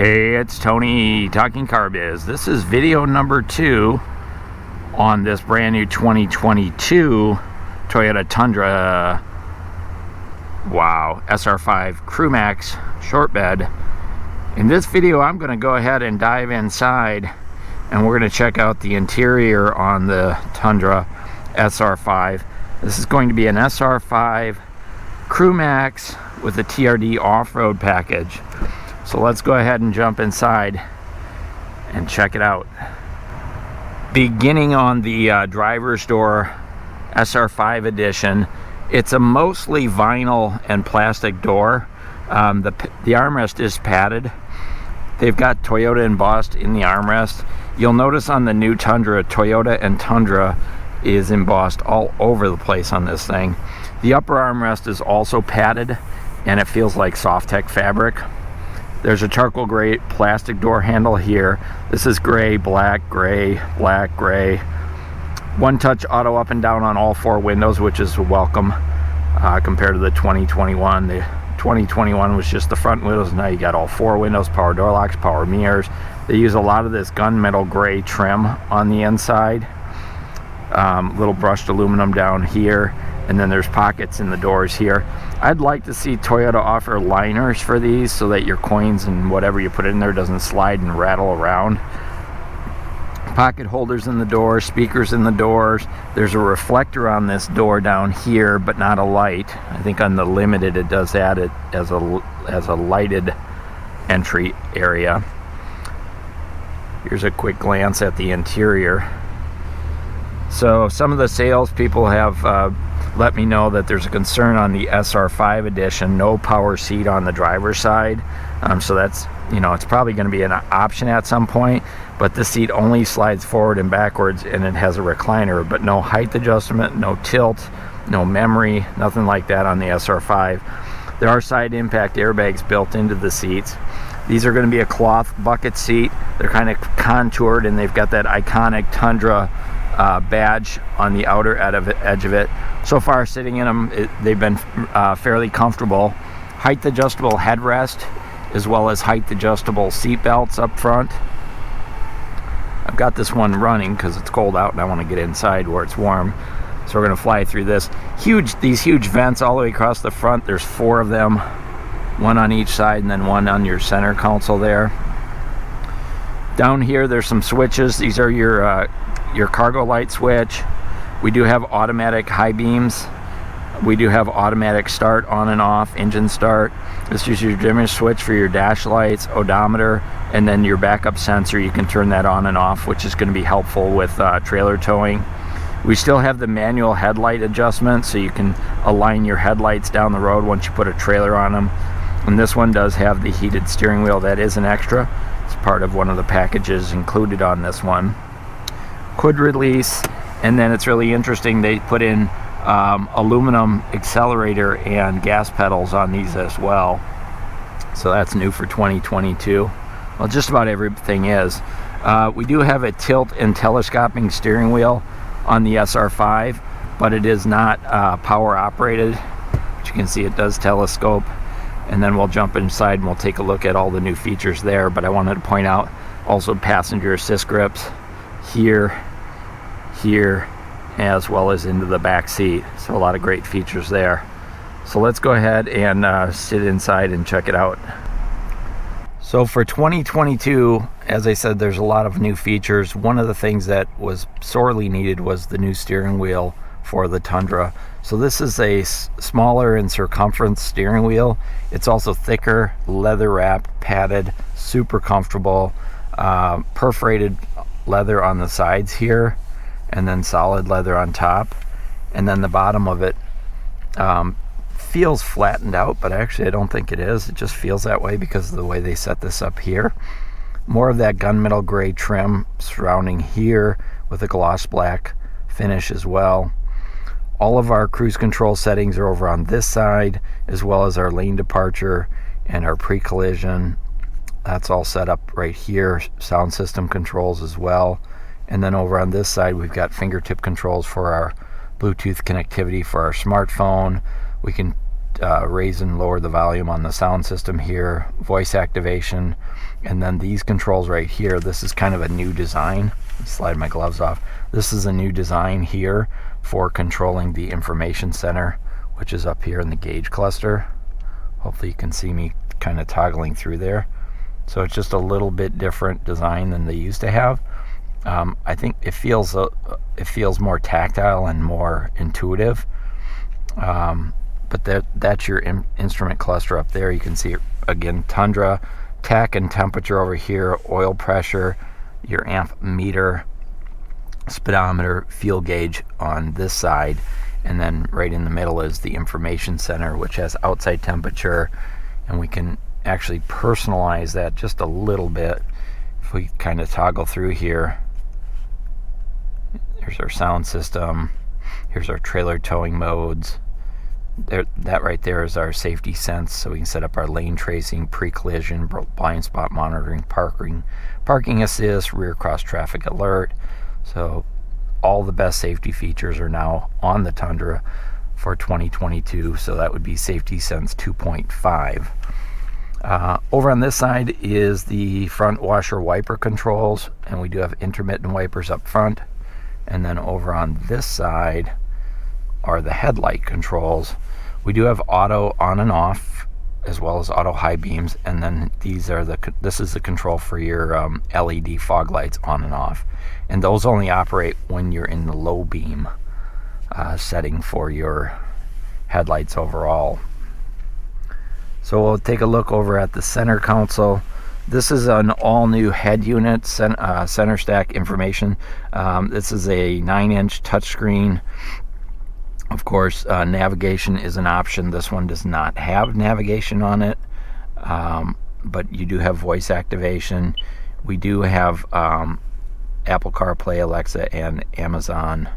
Hey, it's Tony talking car biz. This is video number 2 on this brand new 2022 Toyota Tundra SR5 Crewmax short bed. In this video, I'm going to go ahead and dive inside and we're going to check out the interior on the Tundra SR5. This is going to be an SR5 Crewmax with a TRD Off-Road package. So let's go ahead and jump inside and check it out. Beginning on the driver's door SR5 edition, it's a mostly vinyl and plastic door. The armrest is padded. They've got Toyota embossed in the armrest. You'll notice on the new Tundra, Toyota and Tundra is embossed all over the place on this thing. The upper armrest is also padded and it feels like Soft-Tech fabric. There's a charcoal gray plastic door handle here. This is gray, black, gray, black, gray. One touch auto up and down on all 4 windows, which is welcome compared to the 2021. The 2021 was just the front windows. Now you got all 4 windows, power door locks, power mirrors. They use a lot of this gunmetal gray trim on the inside. Little brushed aluminum down here. And then there's pockets in the doors here. I'd like to see Toyota offer liners for these so that your coins and whatever you put in there doesn't slide and rattle around. Pocket holders in the doors, speakers in the doors. There's a reflector on this door down here, but not a light. I think on the Limited it does add it as a lighted entry area. Here's a quick glance at the interior. So some of the salespeople have let me know that there's a concern on the SR5 edition, no power seat on the driver's side. So that's, it's probably going to be an option at some point, but the seat only slides forward and backwards and it has a recliner, but no height adjustment, no tilt, no memory, nothing like that on the SR5. There are side impact airbags built into the seats. These are going to be a cloth bucket seat. They're kind of contoured and they've got that iconic Tundra badge on the outer edge of it. So far sitting in them, they've been fairly comfortable. Height adjustable headrest as well as height adjustable seat belts up front. I've got this one running because it's cold out and I want to get inside where it's warm. So we're going to fly through this. These huge vents all the way across the front. There's 4 of them, 1 on each side and then 1 on your center console there. Down here there's some switches. These are your cargo light switch. We do have automatic high beams. We do have automatic start on and off, engine start. This is your dimmer switch for your dash lights, odometer, and then your backup sensor. You can turn that on and off, which is going to be helpful with trailer towing. We still have the manual headlight adjustment, so you can align your headlights down the road once you put a trailer on them. And this one does have the heated steering wheel. That is an extra. It's part of one of the packages included on this one. Quid release, and then it's really interesting, they put in aluminum accelerator and gas pedals on these as well. So that's new for 2022. Well, just about everything is. We do have a tilt and telescoping steering wheel on the SR5, but it is not power operated. But you can see it does telescope. And then we'll jump inside and we'll take a look at all the new features there. But I wanted to point out also passenger assist grips here, as well as into the back seat. So a lot of great features there. So let's go ahead and sit inside and check it out. So for 2022, as I said, there's a lot of new features. One of the things that was sorely needed was the new steering wheel for the Tundra. So this is a smaller in circumference steering wheel. It's also thicker, leather wrapped, padded, super comfortable, perforated leather on the sides here, and then solid leather on top. And then the bottom of it feels flattened out, but actually I don't think it is. It just feels that way because of the way they set this up here. More of that gunmetal gray trim surrounding here with a gloss black finish as well. All of our cruise control settings are over on this side, as well as our lane departure and our pre-collision. That's all set up right here. Sound system controls as well. And then over on this side, we've got fingertip controls for our Bluetooth connectivity for our smartphone. We can raise and lower the volume on the sound system here, voice activation, and then these controls right here. This is kind of a new design. Slide my gloves off. This is a new design here for controlling the information center, which is up here in the gauge cluster. Hopefully you can see me kind of toggling through there. So it's just a little bit different design than they used to have. I think it feels more tactile and more intuitive. But that's your instrument cluster up there. You can see again Tundra, tach and temperature over here, oil pressure, your amp meter, speedometer, fuel gauge on this side, and then right in the middle is the information center, which has outside temperature, and we can actually personalize that just a little bit if we kind of toggle through here. Here's our sound system, here's our trailer towing modes. There, that right there is our safety sense, so we can set up our lane tracing, pre-collision, blind spot monitoring, parking assist, rear cross traffic alert. So all the best safety features are now on the Tundra for 2022, so that would be Safety Sense 2.5. Over on this side is the front washer wiper controls, and we do have intermittent wipers up front. And then over on this side are the headlight controls. We do have auto on and off, as well as auto high beams, and then this is the control for your LED fog lights on and off, and those only operate when you're in the low beam setting for your headlights overall. So we'll take a look over at the center console. This is an all-new head unit, center stack information. This is a 9-inch touchscreen. Of course, navigation is an option. This one does not have navigation on it, but you do have voice activation. We do have Apple CarPlay, Alexa, and Amazon,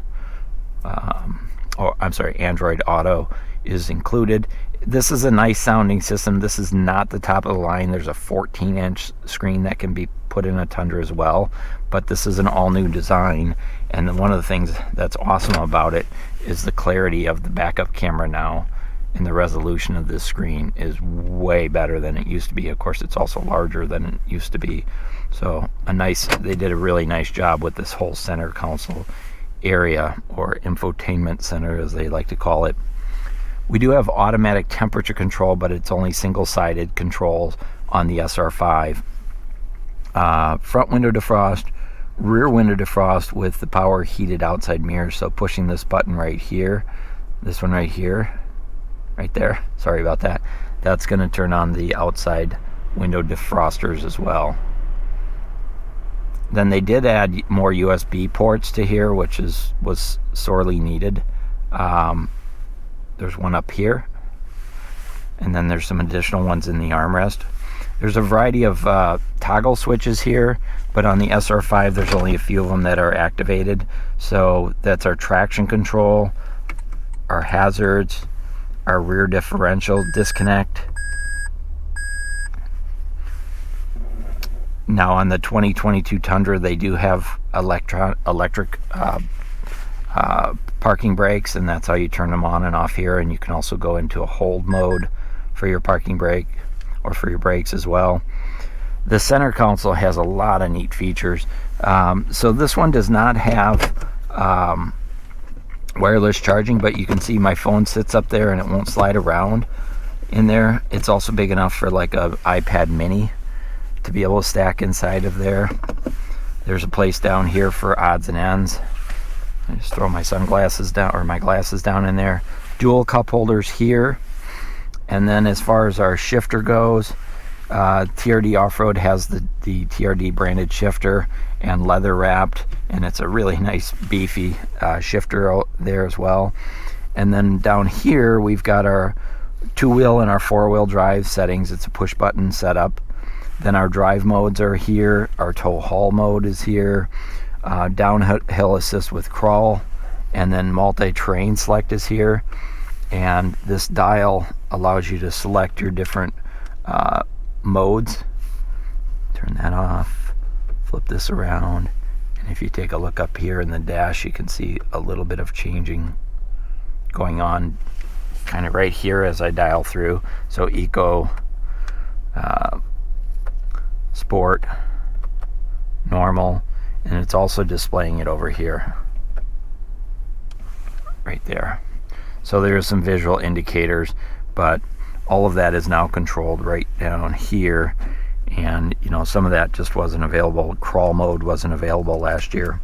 Android Auto is included. This is a nice sounding system. This is not the top of the line. There's a 14-inch screen that can be put in a Tundra as well, but this is an all-new design, and one of the things that's awesome about it is the clarity of the backup camera now, and the resolution of this screen is way better than it used to be. Of course, it's also larger than it used to be. So they did a really nice job with this whole center console area, or infotainment center as they like to call it. We do have automatic temperature control, but it's only single-sided controls on the SR5. Front window defrost, rear window defrost with the power heated outside mirrors. So pushing this button right here, this one right here, right there, sorry about that, that's going to turn on the outside window defrosters as well. Then they did add more USB ports to here, which was sorely needed. There's one up here, and then there's some additional ones in the armrest. There's a variety of toggle switches here, but on the SR5 there's only a few of them that are activated. So that's our traction control, our hazards, our rear differential disconnect. Now on the 2022 Tundra, they do have electric parking brakes, and that's how you turn them on and off here. And you can also go into a hold mode for your parking brake or for your brakes as well. The center console has a lot of neat features. So this one does not have wireless charging, but you can see my phone sits up there and it won't slide around in there. It's also big enough for like a iPad mini to be able to stack inside of there. There's a place down here for odds and ends. I just throw my sunglasses down, or my glasses down in there. Dual cup holders here. And then as far as our shifter goes, TRD Off-Road has the TRD branded shifter and leather wrapped, and it's a really nice beefy shifter there as well. And then down here we've got our 2-wheel and our 4-wheel drive settings. It's a push button setup. Then our drive modes are here. Our tow haul mode is here. Downhill assist with crawl, and then multi-terrain select is here. And this dial allows you to select your different modes. Turn that off, flip this around, and if you take a look up here in the dash, you can see a little bit of changing going on kind of right here as I dial through. So Eco, Sport, Normal, and it's also displaying it over here, right there. So there's some visual indicators, but all of that is now controlled right down here. And you know, some of that just wasn't available. Crawl mode wasn't available last year.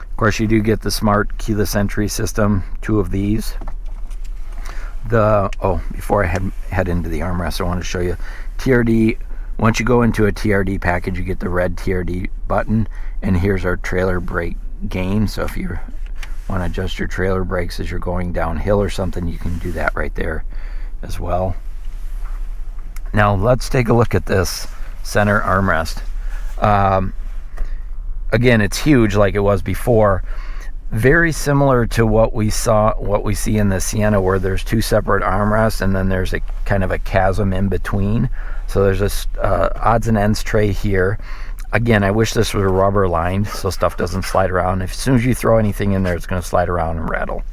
Of course, you do get the smart keyless entry system, 2 of these. Before I head into the armrest, I want to show you TRD. Once you go into a TRD package, you get the red TRD button, and here's our trailer brake gain. So if you want to adjust your trailer brakes as you're going downhill or something, you can do that right there as well. Now let's take a look at this center armrest. Again, it's huge like it was before. Very similar to what we see in the Sienna, where there's 2 separate armrests and then there's a kind of a chasm in between. So there's this odds and ends tray here. Again, I wish this was rubber lined so stuff doesn't slide around. As soon as you throw anything in there, it's going to slide around and rattle.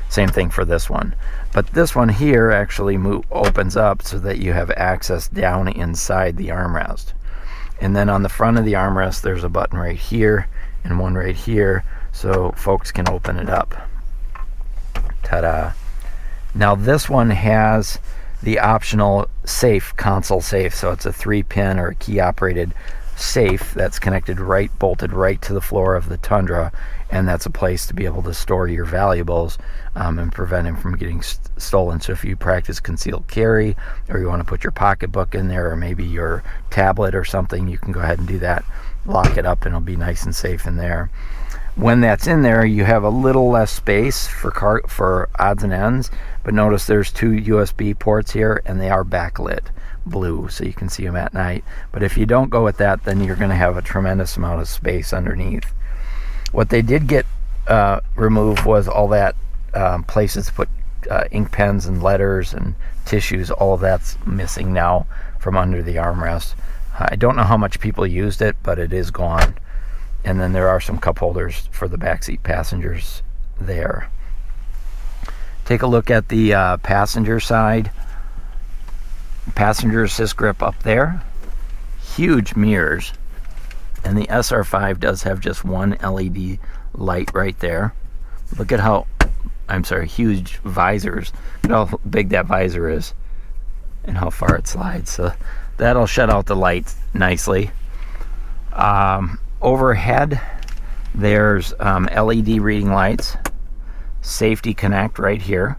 Same thing for this one. But this one here actually opens up so that you have access down inside the armrest. And then on the front of the armrest, there's a button right here and one right here, so folks can open it up. Ta-da. Now this one has the optional safe, console safe. So it's a 3-pin or a key operated safe that's bolted right to the floor of the Tundra, and that's a place to be able to store your valuables and prevent them from getting stolen. So if you practice concealed carry, or you want to put your pocketbook in there, or maybe your tablet or something, you can go ahead and do that. Lock it up and it'll be nice and safe in there. When that's in there, you have a little less space for odds and ends, but notice there's 2 USB ports here, and they are backlit blue, so you can see them at night. But if you don't go with that, then you're going to have a tremendous amount of space underneath. What they did get removed was all that places to put ink pens and letters and tissues. All of that's missing now from under the armrest. I don't know how much people used it, but it is gone. And then there are some cup holders for the backseat passengers there. Take a look at the passenger side. Passenger assist grip up there. Huge mirrors. And the SR5 does have just one LED light right there. Look at how, huge visors. Look at how big that visor is and how far it slides. So that'll shut out the lights nicely. Overhead, there's LED reading lights, safety connect right here,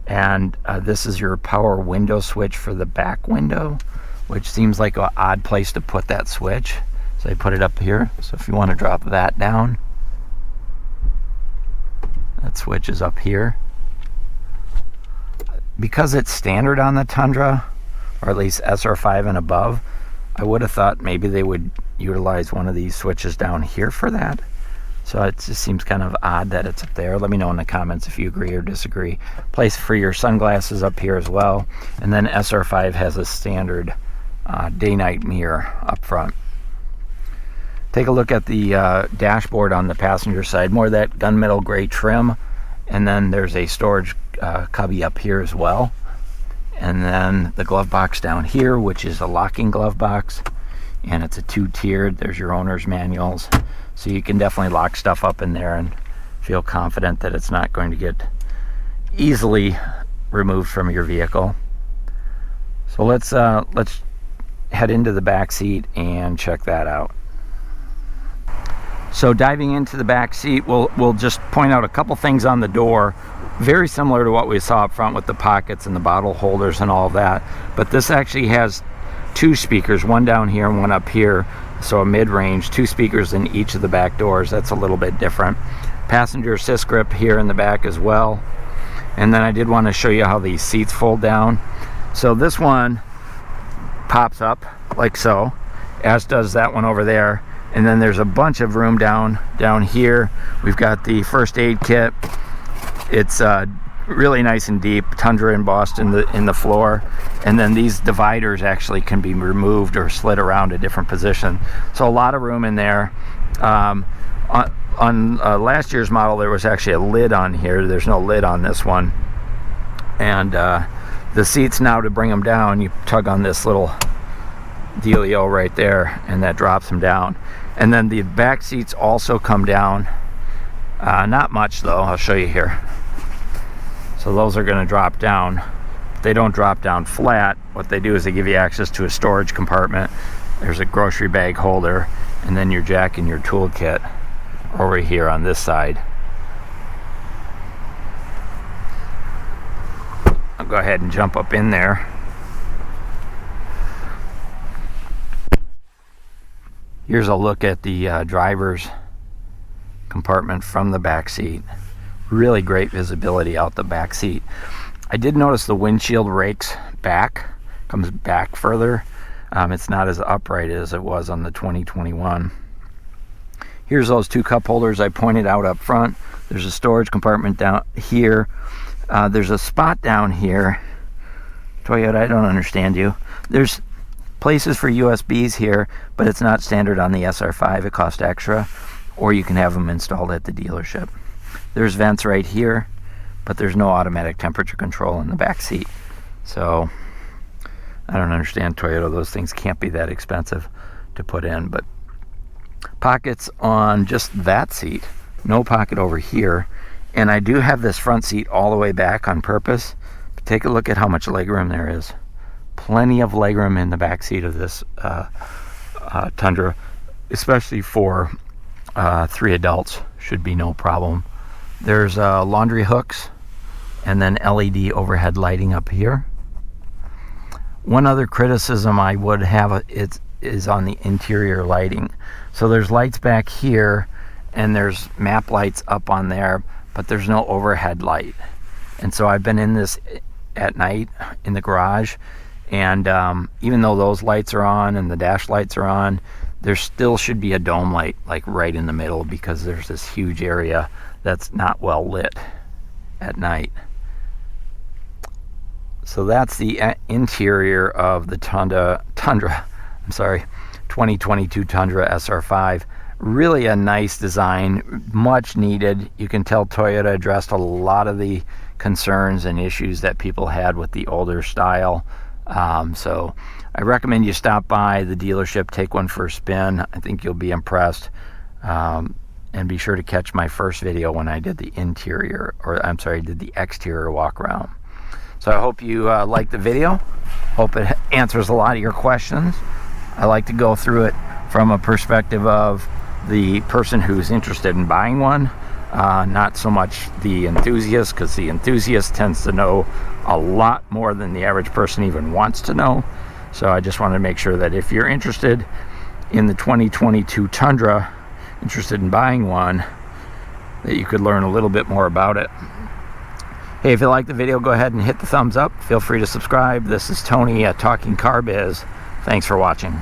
and this is your power window switch for the back window, which seems like an odd place to put that switch. So I put it up here. So if you want to drop that down, that switch is up here. Because it's standard on the Tundra, or at least SR5 and above, I would have thought maybe they would utilize one of these switches down here for that. So it just seems kind of odd that it's up there. Let me know in the comments if you agree or disagree. Place for your sunglasses up here as well. And then SR5 has a standard day-night mirror up front. Take a look at the dashboard on the passenger side. More of that gunmetal gray trim. And then there's a storage cubby up here as well. And then the glove box down here, which is a locking glove box, and it's a 2-tiered. There's your owner's manuals, so you can definitely lock stuff up in there and feel confident that it's not going to get easily removed from your vehicle. So let's head into the back seat and check that out. So diving into the back seat, we'll just point out a couple things on the door. Very similar to what we saw up front with the pockets and the bottle holders and all of that. But this actually has 2 speakers, one down here and one up here. So a mid-range, 2 speakers in each of the back doors. That's a little bit different. Passenger assist grip here in the back as well. And then I did want to show you how these seats fold down. So this one pops up like so, as does that one over there. And then there's a bunch of room down here. We've got the first aid kit. It's really nice and deep, Tundra embossed in the floor. And then these dividers actually can be removed or slid around a different position. So a lot of room in there. On last year's model, there was actually a lid on here. There's no lid on this one. And the seats now, to bring them down, you tug on this little dealio right there, and that drops them down. And then the back seats also come down, not much though. I'll show you here. So those are going to drop down. They don't drop down flat. What they do is they give you access to a storage compartment. There's a grocery bag holder, and then your jack and your toolkit over here on this side. I'll go ahead and jump up in there. Here's a look at the driver's compartment from the back seat. Really great visibility out the back seat. I did notice the windshield rakes back, comes back further. It's not as upright as it was on the 2021. Here's those two cup holders I pointed out up front. There's a storage compartment down here. There's a spot down here. Toyota, I don't understand you. There's places for USBs here, but it's not standard on the SR5. It costs extra, or you can have them installed at the dealership. There's vents right here, but there's no automatic temperature control in the back seat. So I don't understand Toyota. Those things can't be that expensive to put in. But pockets on just that seat, no pocket over here. And I do have this front seat all the way back on purpose. But take a look at how much legroom there is. Plenty of legroom in the back seat of this Tundra, especially for 3 adults. Should be no problem. There's laundry hooks and then LED overhead lighting up here. One other criticism I would have is on the interior lighting. So there's lights back here, and there's map lights up on there, but there's no overhead light. And so I've been in this at night in the garage, and even though those lights are on and the dash lights are on, there still should be a dome light like right in the middle, because there's this huge area that's not well lit at night. So that's the interior of the Tundra 2022 Tundra SR5. Really a nice design, much needed. You can tell Toyota addressed a lot of the concerns and issues that people had with the older style. So I recommend you stop by the dealership, take one for a spin. I think you'll be impressed. And be sure to catch my first video when I did the did the exterior walk around. So I hope you like the video. Hope it answers a lot of your questions. I like to go through it from a perspective of the person who's interested in buying one, not so much the enthusiast, because the enthusiast tends to know a lot more than the average person even wants to know. So I just wanted to make sure that if you're interested in the 2022 Tundra, interested in buying one, that you could learn a little bit more about it. Hey, if you like the video, go ahead and hit the thumbs up. Feel free to subscribe. This is Tony at Talking Car Biz. Thanks for watching.